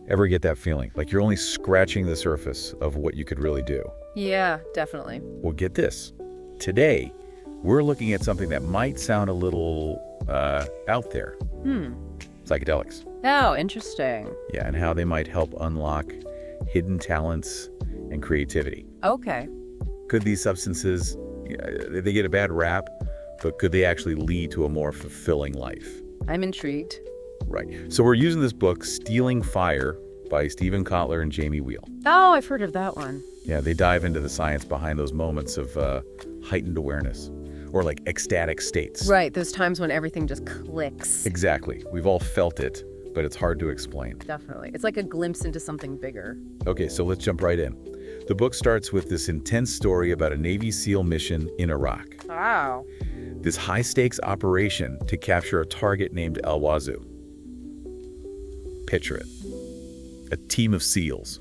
Ever get that feeling? Like you're only scratching the surface of what you could really do? Yeah, definitely. Well, get this. Today, we're looking at something that might sound a little out there. Psychedelics. Oh, interesting. Yeah, and how they might help unlock hidden talents and creativity. Okay. Could these substances, they get a bad rap, but could they actually lead to a more fulfilling life? I'm intrigued. Right. So we're using this book, Stealing Fire, by Stephen Kotler and Jamie Wheel. Oh, I've heard of that one. Yeah, they dive into the science behind those moments of heightened awareness, or like ecstatic states. Right, those times when everything just clicks. Exactly. We've all felt it, but it's hard to explain. Definitely. It's like a glimpse into something bigger. Okay, so let's jump right in. The book starts with this intense story about a Navy SEAL mission in Iraq. Wow. This high-stakes operation to capture a target named Al Wazoo. Picture it. A team of SEALs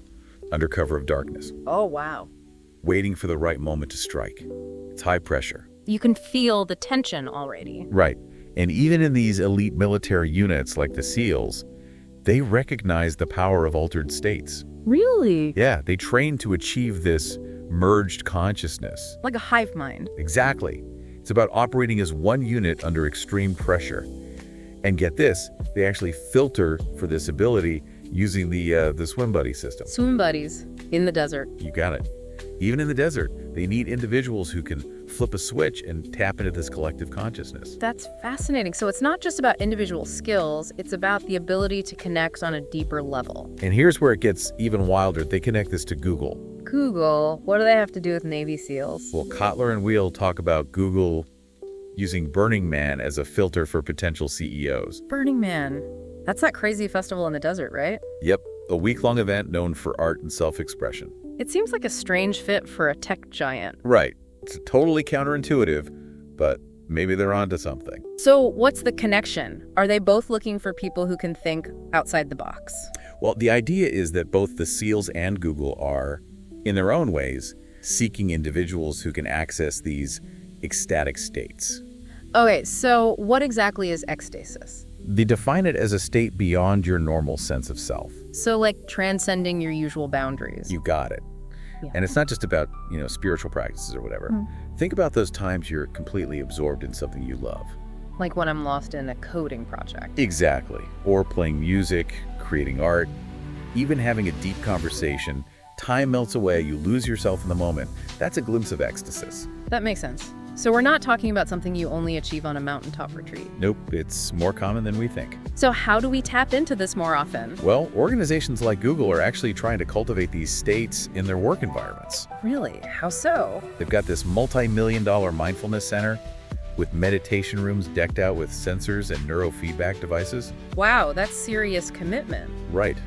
under cover of darkness, Oh, wow. waiting for the right moment to strike. It's high pressure. You can feel the tension already. Right. And even in these elite military units like the SEALs, they recognize the power of altered states. Really? Yeah, they train to achieve this merged consciousness. Like a hive mind. Exactly. It's about operating as one unit under extreme pressure. And get this, they actually filter for this ability using the swim buddy system. Swim buddies in the desert. You got it. Even in the desert, they need individuals who can flip a switch and tap into this collective consciousness. That's fascinating. So it's not just about individual skills, it's about the ability to connect on a deeper level. And here's where it gets even wilder. They connect this to Google. Google, what do they have to do with Navy SEALs? Well, Kotler and Wheel talk about Google using Burning Man as a filter for potential CEOs. Burning Man. That's that crazy festival in the desert, right? Yep, a week-long event known for art and self-expression. It seems like a strange fit for a tech giant. Right. It's totally counterintuitive, but maybe they're onto something. So what's the connection? Are they both looking for people who can think outside the box? Well, the idea is that both the SEALs and Google are, in their own ways, seeking individuals who can access these ecstatic states. Okay, so what exactly is ecstasis? They define it as a state beyond your normal sense of self. So like transcending your usual boundaries. You got it. Yeah. And it's not just about, spiritual practices or whatever. Think about those times you're completely absorbed in something you love. Like when I'm lost in a coding project. Exactly. Or playing music, creating art, even having a deep conversation. Time melts away, you lose yourself in the moment. That's a glimpse of ecstasy. That makes sense. So we're not talking about something you only achieve on a mountaintop retreat. Nope, it's more common than we think. So how do we tap into this more often? Well, organizations like Google are actually trying to cultivate these states in their work environments. Really? How so? They've got this multi-million-dollar mindfulness center with meditation rooms decked out with sensors and neurofeedback devices. Wow, that's serious commitment. Right.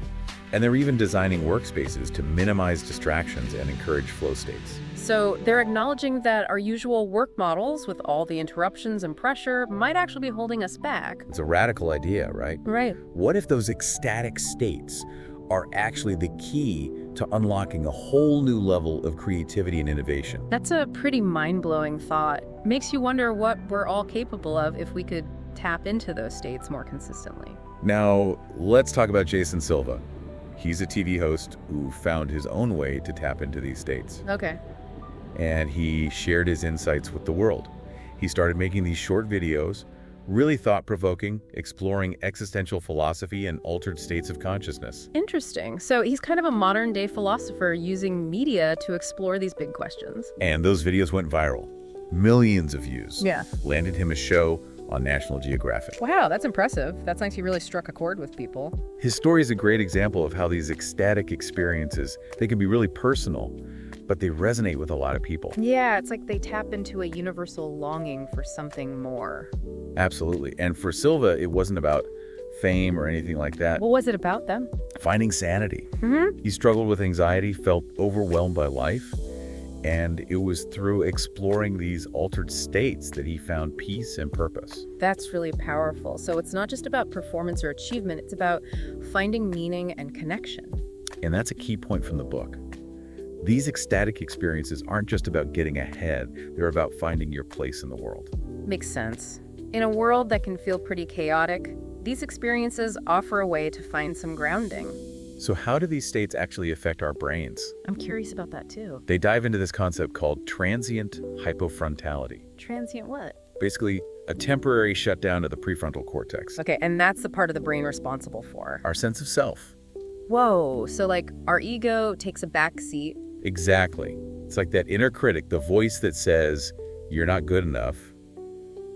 And they're even designing workspaces to minimize distractions and encourage flow states. So they're acknowledging that our usual work models with all the interruptions and pressure might actually be holding us back. It's a radical idea, right? Right. What if those ecstatic states are actually the key to unlocking a whole new level of creativity and innovation? That's a pretty mind-blowing thought. Makes you wonder what we're all capable of if we could tap into those states more consistently. Now, let's talk about Jason Silva. He's a TV host who found his own way to tap into these states. Okay. And he shared his insights with the world. He started making these short videos, really thought-provoking, exploring existential philosophy and altered states of consciousness. Interesting. So he's kind of a modern-day philosopher using media to explore these big questions. And those videos went viral. Millions of views. Yeah. Landed him a show on National Geographic. Wow, that's impressive. That's like he really struck a chord with people. His story is a great example of how these ecstatic experiences, they can be really personal, but they resonate with a lot of people. Yeah, it's like they tap into a universal longing for something more. Absolutely. And for Silva, it wasn't about fame or anything like that. What was it about then? Finding sanity. He struggled with anxiety, felt overwhelmed by life, and it was through exploring these altered states that he found peace and purpose. That's really powerful. So it's not just about performance or achievement, it's about finding meaning and connection. And that's a key point from the book. These ecstatic experiences aren't just about getting ahead, they're about finding your place in the world. Makes sense. In a world that can feel pretty chaotic, these experiences offer a way to find some grounding. So how do these states actually affect our brains? I'm curious about that too. They dive into this concept called transient hypofrontality. Transient what? Basically, a temporary shutdown of the prefrontal cortex. Okay, and that's the part of the brain responsible for Our sense of self. Whoa, so like our ego takes a back seat. Exactly. It's like that inner critic, the voice that says, you're not good enough.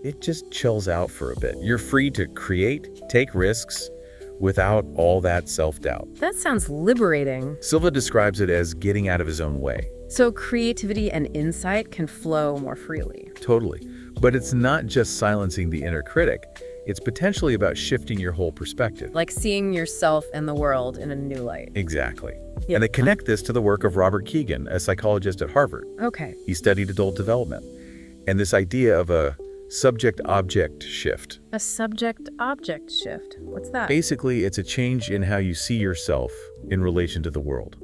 It just chills out for a bit. You're free to create, take risks, without all that self-doubt. That sounds liberating. Silva describes it as getting out of his own way. So creativity and insight can flow more freely. Totally. But it's not just silencing the inner critic. It's potentially about shifting your whole perspective. Like seeing yourself and the world in a new light. Exactly. Yep. And they connect this to the work of Robert Keegan, a psychologist at Harvard. Okay. He studied adult development. And this idea of a subject-object shift. A subject-object shift. What's that? Basically, it's a change in how you see yourself in relation to the world.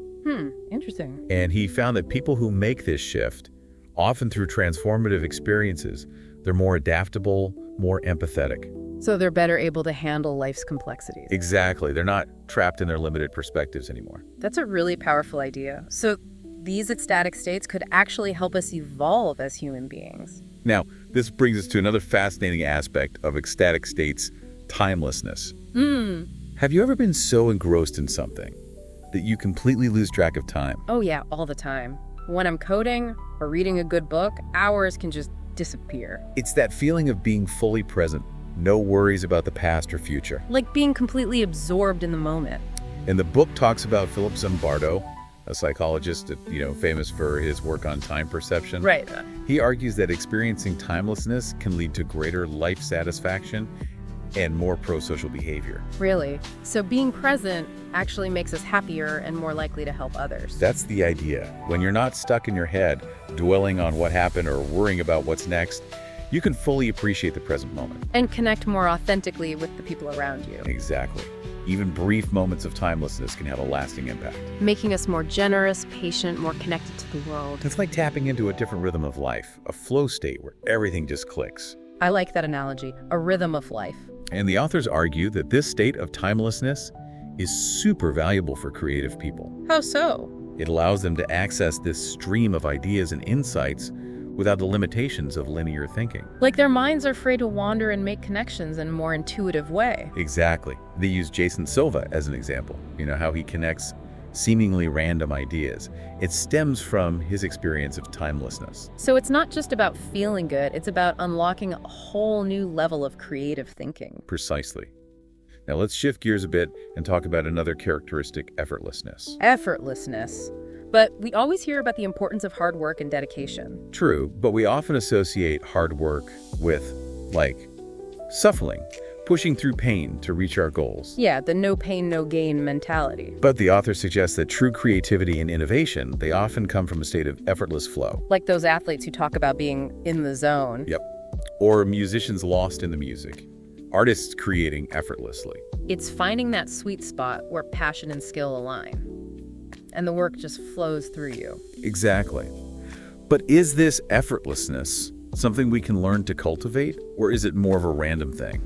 Interesting. And he found that people who make this shift, often through transformative experiences, they're more adaptable, more empathetic. So they're better able to handle life's complexities. Exactly. They're not trapped in their limited perspectives anymore. That's a really powerful idea. So these ecstatic states could actually help us evolve as human beings. Now, this brings us to another fascinating aspect of ecstatic states, timelessness. Have you ever been so engrossed in something that you completely lose track of time? Oh yeah, all the time. When I'm coding or reading a good book, hours can just disappear. It's that feeling of being fully present, no worries about the past or future. Like being completely absorbed in the moment. And the book talks about Philip Zimbardo, a psychologist, famous for his work on time perception. Right. He argues that experiencing timelessness can lead to greater life satisfaction and more pro-social behavior. Really? So being present actually makes us happier and more likely to help others. That's the idea. When you're not stuck in your head, dwelling on what happened or worrying about what's next, you can fully appreciate the present moment. And connect more authentically with the people around you. Exactly. Even brief moments of timelessness can have a lasting impact. Making us more generous, patient, more connected to the world. It's like tapping into a different rhythm of life, a flow state where everything just clicks. I like that analogy, a rhythm of life. And the authors argue that this state of timelessness is super valuable for creative people. How so? It allows them to access this stream of ideas and insights without the limitations of linear thinking. Like their minds are free to wander and make connections in a more intuitive way. Exactly. They use Jason Silva as an example. How he connects seemingly random ideas. It stems from his experience of timelessness. So it's not just about feeling good, it's about unlocking a whole new level of creative thinking. Precisely. Now let's shift gears a bit and talk about another characteristic, effortlessness. Effortlessness. But we always hear about the importance of hard work and dedication. True, but we often associate hard work with, suffering, pushing through pain to reach our goals. Yeah, the no pain, no gain mentality. But the author suggests that true creativity and innovation, they often come from a state of effortless flow. Like those athletes who talk about being in the zone. Yep. Or musicians lost in the music. Artists creating effortlessly. It's finding that sweet spot where passion and skill align. And the work just flows through you. Exactly. But is this effortlessness something we can learn to cultivate, or is it more of a random thing?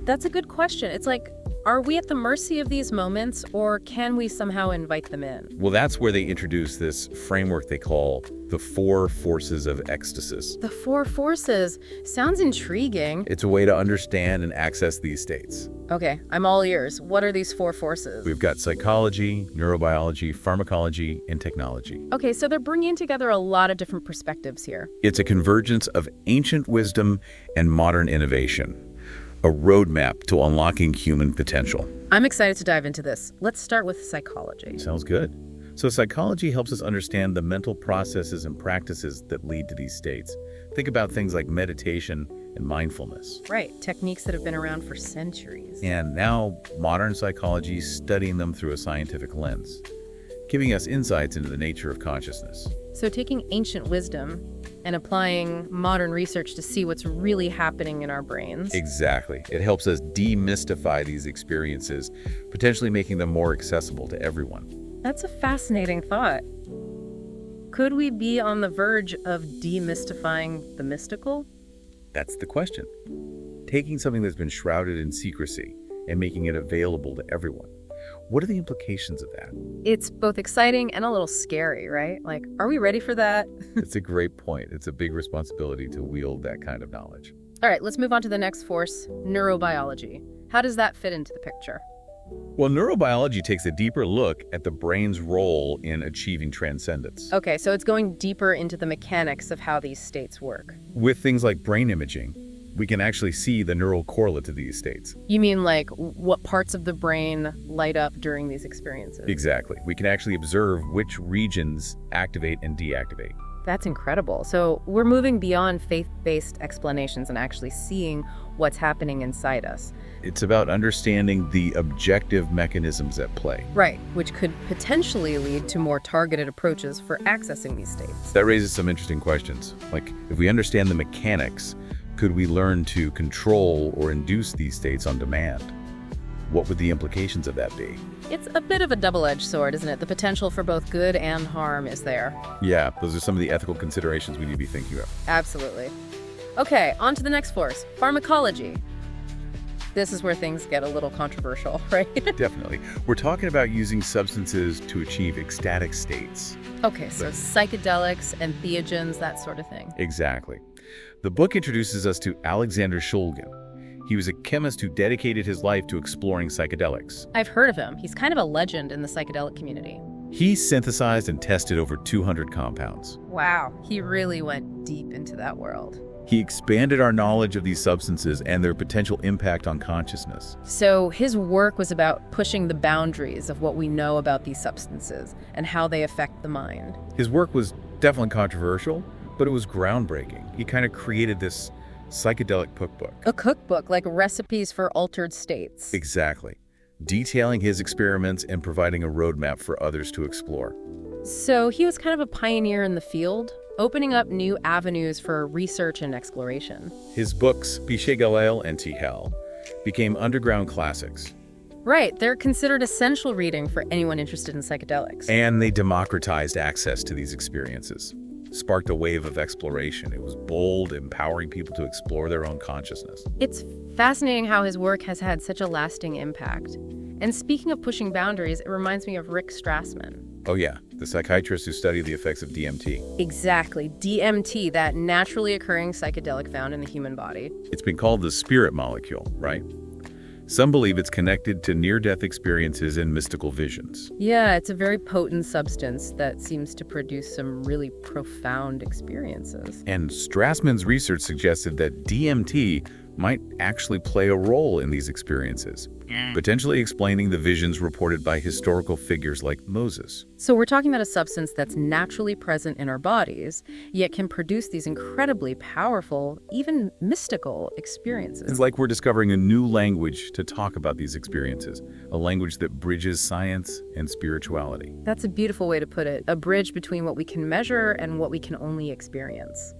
That's a good question. It's like, are we at the mercy of these moments, or can we somehow invite them in? Well, that's where they introduce this framework they call the 4 forces of ecstasy. The 4 forces. Sounds intriguing. It's a way to understand and access these states. Okay, I'm all ears. What are these 4 forces? We've got psychology, neurobiology, pharmacology, and technology. Okay, so they're bringing together a lot of different perspectives here. It's a convergence of ancient wisdom and modern innovation. A roadmap to unlocking human potential. I'm excited to dive into this. Let's start with psychology. Sounds good. So psychology helps us understand the mental processes and practices that lead to these states. Think about things like meditation and mindfulness. Right, techniques that have been around for centuries. And now modern psychology is studying them through a scientific lens, giving us insights into the nature of consciousness. So taking ancient wisdom and applying modern research to see what's really happening in our brains. Exactly. It helps us demystify these experiences, potentially making them more accessible to everyone. That's a fascinating thought. Could we be on the verge of demystifying the mystical? That's the question. Taking something that's been shrouded in secrecy and making it available to everyone. What are the implications of that? It's both exciting and a little scary, right? Like, are we ready for that? It's a great point. It's a big responsibility to wield that kind of knowledge. All right, let's move on to the next force, neurobiology. How does that fit into the picture? Well, neurobiology takes a deeper look at the brain's role in achieving transcendence. Okay, so it's going deeper into the mechanics of how these states work. With things like brain imaging, we can actually see the neural correlate to these states. You mean like what parts of the brain light up during these experiences? Exactly. We can actually observe which regions activate and deactivate. That's incredible. So we're moving beyond faith-based explanations and actually seeing what's happening inside us. It's about understanding the objective mechanisms at play. Right, which could potentially lead to more targeted approaches for accessing these states. That raises some interesting questions. Like, if we understand the mechanics, could we learn to control or induce these states on demand? What would the implications of that be? It's a bit of a double-edged sword, isn't it? The potential for both good and harm is there. Yeah, those are some of the ethical considerations we need to be thinking about. Absolutely. Okay, on to the next force, pharmacology. This is where things get a little controversial, right? Definitely. We're talking about using substances to achieve ecstatic states. Okay, so psychedelics, entheogens, that sort of thing. Exactly. The book introduces us to Alexander Shulgin. He was a chemist who dedicated his life to exploring psychedelics. I've heard of him. He's kind of a legend in the psychedelic community. He synthesized and tested over 200 compounds. Wow, he really went deep into that world. He expanded our knowledge of these substances and their potential impact on consciousness. So his work was about pushing the boundaries of what we know about these substances and how they affect the mind. His work was definitely controversial, but it was groundbreaking. He kind of created this psychedelic cookbook. A cookbook, like recipes for altered states. Exactly. Detailing his experiments and providing a roadmap for others to explore. So he was kind of a pioneer in the field, opening up new avenues for research and exploration. His books, Psychedelics and Hell, became underground classics. Right, they're considered essential reading for anyone interested in psychedelics. And they democratized access to these experiences. Sparked a wave of exploration. It was bold, empowering people to explore their own consciousness. It's fascinating how his work has had such a lasting impact. And speaking of pushing boundaries, it reminds me of Rick Strassman. Oh yeah, the psychiatrist who studied the effects of DMT. Exactly, DMT, that naturally occurring psychedelic found in the human body. It's been called the spirit molecule, right? Some believe it's connected to near-death experiences and mystical visions. Yeah, it's a very potent substance that seems to produce some really profound experiences. And Strassman's research suggested that DMT might actually play a role in these experiences, potentially explaining the visions reported by historical figures like Moses. So we're talking about a substance that's naturally present in our bodies, yet can produce these incredibly powerful, even mystical experiences. It's like we're discovering a new language to talk about these experiences, a language that bridges science and spirituality. That's a beautiful way to put it, a bridge between what we can measure and what we can only experience.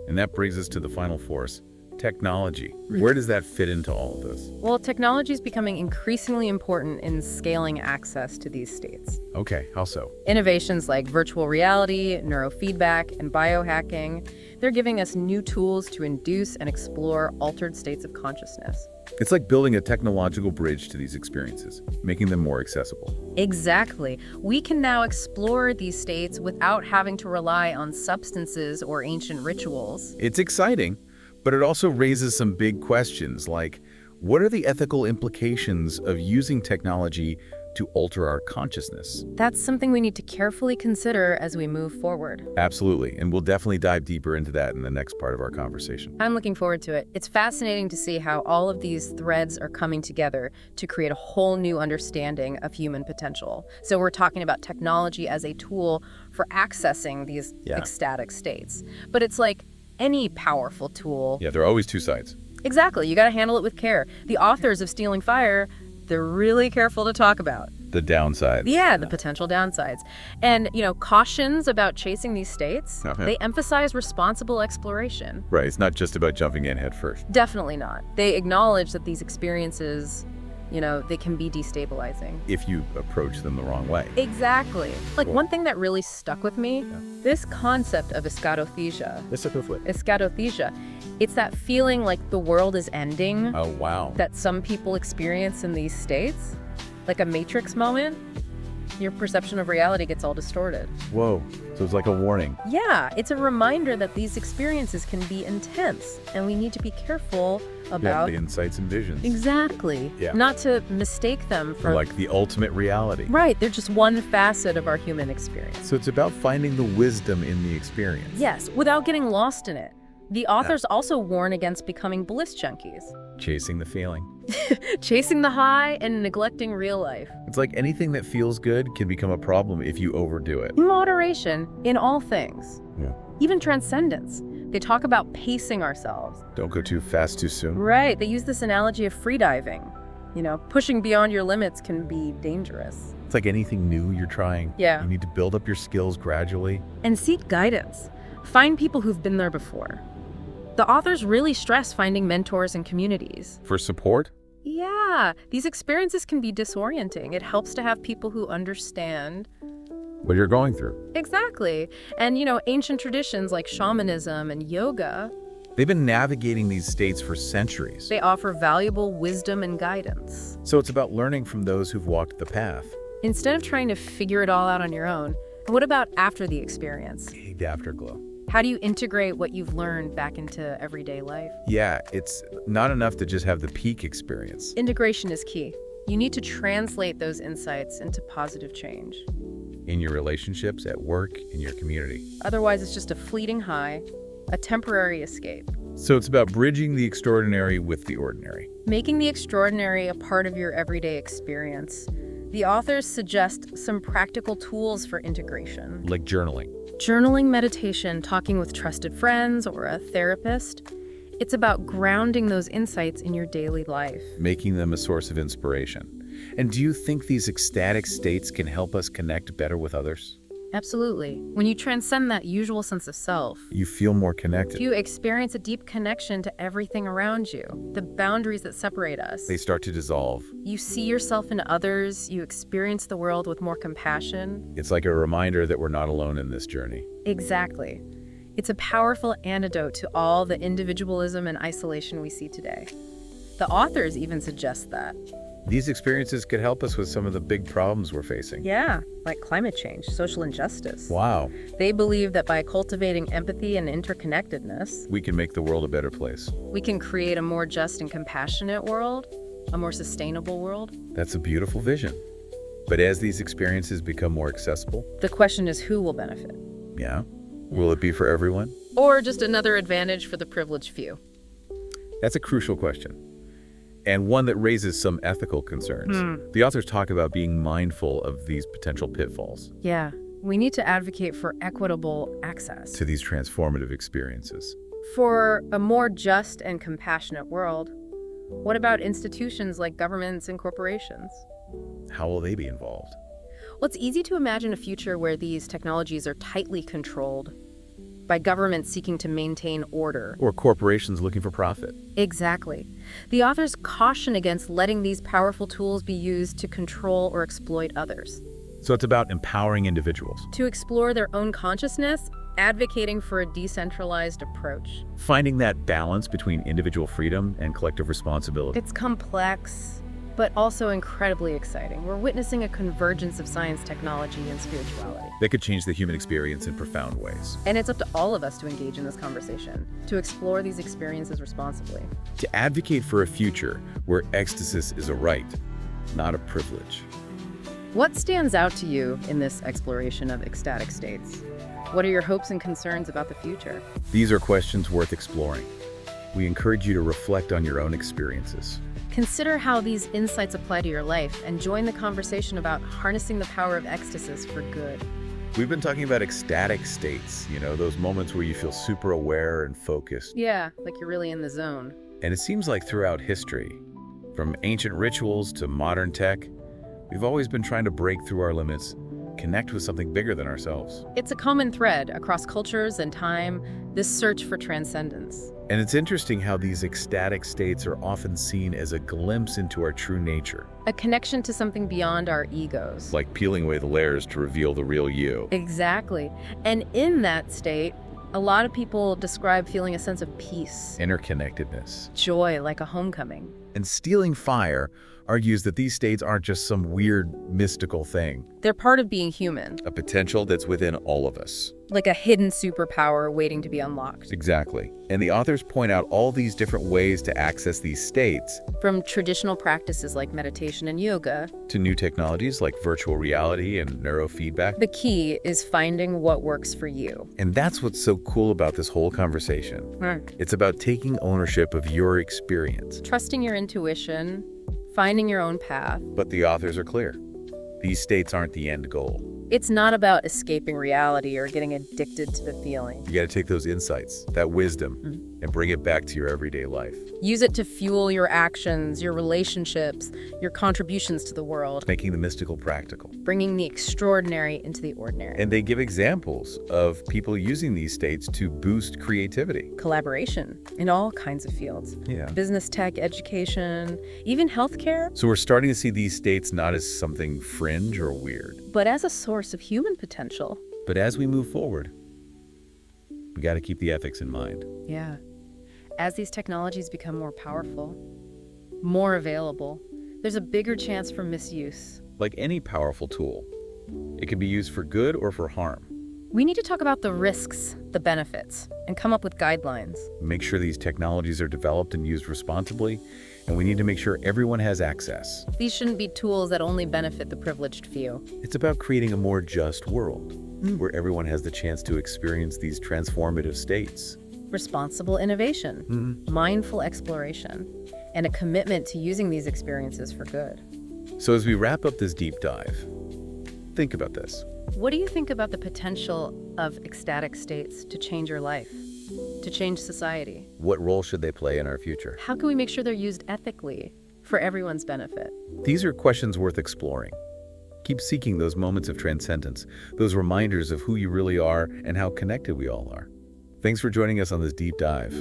And that brings us to the final force, technology. Where does that fit into all of this? Well, technology is becoming increasingly important in scaling access to these states. Okay, how so? Innovations like virtual reality, neurofeedback, and biohacking, they're giving us new tools to induce and explore altered states of consciousness. It's like building a technological bridge to these experiences, making them more accessible. Exactly. We can now explore these states without having to rely on substances or ancient rituals. It's exciting, but it also raises some big questions like, what are the ethical implications of using technology to alter our consciousness? That's something we need to carefully consider as we move forward. Absolutely, and we'll definitely dive deeper into that in the next part of our conversation. I'm looking forward to it. It's fascinating to see how all of these threads are coming together to create a whole new understanding of human potential. So we're talking about technology as a tool for accessing these ecstatic states. But it's like any powerful tool. Yeah, there are always two sides. Exactly. You got to handle it with care. The authors of Stealing Fire, they're really careful to talk about the downsides. Yeah, the potential downsides. And, cautions about chasing these states, they emphasize responsible exploration. Right, it's not just about jumping in head first. Definitely not. They acknowledge that these experiences, they can be destabilizing. If you approach them the wrong way. Exactly. Like, one thing that really stuck with me, this concept of eschatothesia. Eschatothesia. Eschatothesia. It's that feeling like the world is ending Oh, wow. that some people experience in these states, like a Matrix moment. Your perception of reality gets all distorted. Whoa. So it's like a warning. Yeah, it's a reminder that these experiences can be intense, and we need to be careful about the insights and visions. Exactly. Yeah. Not to mistake them for Like the ultimate reality. Right, they're just one facet of our human experience. So it's about finding the wisdom in the experience. Yes, without getting lost in it. The authors also warn against becoming bliss junkies, Chasing the feeling. chasing the high and neglecting real life. It's like anything that feels good can become a problem if you overdo it. Moderation in all things, Yeah. even transcendence. They talk about pacing ourselves. Don't go too fast too soon. Right, they use this analogy of freediving. You know, pushing beyond your limits can be dangerous. It's like anything new you're trying. Yeah. You need to build up your skills gradually. And seek guidance. Find people who've been there before. The authors really stress finding mentors and communities. For support? Yeah, these experiences can be disorienting. It helps to have people who understand. What you're going through. Exactly. And, ancient traditions like shamanism and yoga, They've been navigating these states for centuries. they offer valuable wisdom and guidance. So it's about learning from those who've walked the path. Instead of trying to figure it all out on your own, what about after the experience? The afterglow. How do you integrate what you've learned back into everyday life? Yeah, it's not enough to just have the peak experience. Integration is key. You need to translate those insights into positive change. In your relationships, at work, in your community. Otherwise, it's just a fleeting high, a temporary escape. So it's about bridging the extraordinary with the ordinary. Making the extraordinary a part of your everyday experience. The authors suggest some practical tools for integration. Like journaling. Journaling, meditation, talking with trusted friends or a therapist. It's about grounding those insights in your daily life. Making them a source of inspiration. And do you think these ecstatic states can help us connect better with others? Absolutely. When you transcend that usual sense of self, You feel more connected. you experience a deep connection to everything around you, the boundaries that separate us. They start to dissolve. You see yourself in others, you experience the world with more compassion. It's like a reminder that we're not alone in this journey. Exactly. It's a powerful antidote to all the individualism and isolation we see today. The authors even suggest that. These experiences could help us with some of the big problems we're facing. Yeah, like climate change, social injustice. Wow. They believe that by cultivating empathy and interconnectedness, We can make the world a better place. we can create a more just and compassionate world, a more sustainable world. That's a beautiful vision. But as these experiences become more accessible, The question is who will benefit? yeah, will it be for everyone? Or just another advantage for the privileged few? That's a crucial question, and one that raises some ethical concerns. The authors talk about being mindful of these potential pitfalls Yeah, we need to advocate for equitable access. to these transformative experiences. For a more just and compassionate world, what about institutions like governments and corporations? How will they be involved? Well, it's easy to imagine a future where these technologies are tightly controlled by governments seeking to maintain order. Or corporations looking for profit? Exactly. The authors caution against letting these powerful tools be used to control or exploit others. So it's about empowering individuals, To explore their own consciousness, advocating for a decentralized approach. finding that balance between individual freedom and collective responsibility. It's complex, but also incredibly exciting. We're witnessing a convergence of science, technology, and spirituality. That could change the human experience in profound ways. And it's up to all of us to engage in this conversation, to explore these experiences responsibly. To advocate for a future where ecstasy is a right, not a privilege. What stands out to you in this exploration of ecstatic states? What are your hopes and concerns about the future? These are questions worth exploring. We encourage you to reflect on your own experiences. Consider how these insights apply to your life and join the conversation about harnessing the power of ecstasies for good. We've been talking about ecstatic states, those moments where you feel super aware and focused. Yeah, like you're really in the zone. And it seems like throughout history, from ancient rituals to modern tech, we've always been trying to break through our limits, connect with something bigger than ourselves. It's a common thread across cultures and time, this search for transcendence. And it's interesting how these ecstatic states are often seen as a glimpse into our true nature. A connection to something beyond our egos. Like peeling away the layers to reveal the real you. Exactly. And in that state, A lot of people describe feeling a sense of peace, Interconnectedness. joy, like a homecoming. And Stealing Fire argues that these states aren't just some weird, mystical thing. They're part of being human, A potential that's within all of us. like a hidden superpower waiting to be unlocked. Exactly. And the authors point out all these different ways to access these states, From traditional practices like meditation and yoga, to new technologies like virtual reality and neurofeedback. the key is finding what works for you. And that's what's so cool about this whole conversation. It's about taking ownership of your experience. Trusting your intuition, finding your own path. But the authors are clear. These states aren't the end goal. It's not about escaping reality or getting addicted to the feeling. You got to take those insights, that wisdom, and bring it back to your everyday life. Use it to fuel your actions, your relationships, your contributions to the world, Making the mystical practical. bringing the extraordinary into the ordinary. And they give examples of people using these states to boost creativity. Collaboration in all kinds of fields. Yeah. Business, tech, education, even healthcare, So we're starting to see these states not as something fringe or weird. but as a source of human potential. But as we move forward, we got to keep the ethics in mind. Yeah. As these technologies become more powerful, more available, there's a bigger chance for misuse. Like any powerful tool, it can be used for good or for harm. We need to talk about the risks, the benefits, and come up with guidelines. Make sure these technologies are developed and used responsibly, and we need to make sure everyone has access. These shouldn't be tools that only benefit the privileged few. It's about creating a more just world, where everyone has the chance to experience these transformative states. Responsible innovation, mindful exploration, and a commitment to using these experiences for good. So as we wrap up this deep dive, think about this. What do you think about the potential of ecstatic states to change your life, to change society? What role should they play in our future? How can we make sure they're used ethically for everyone's benefit? These are questions worth exploring. Keep seeking those moments of transcendence, those reminders of who you really are and how connected we all are. Thanks for joining us on this deep dive.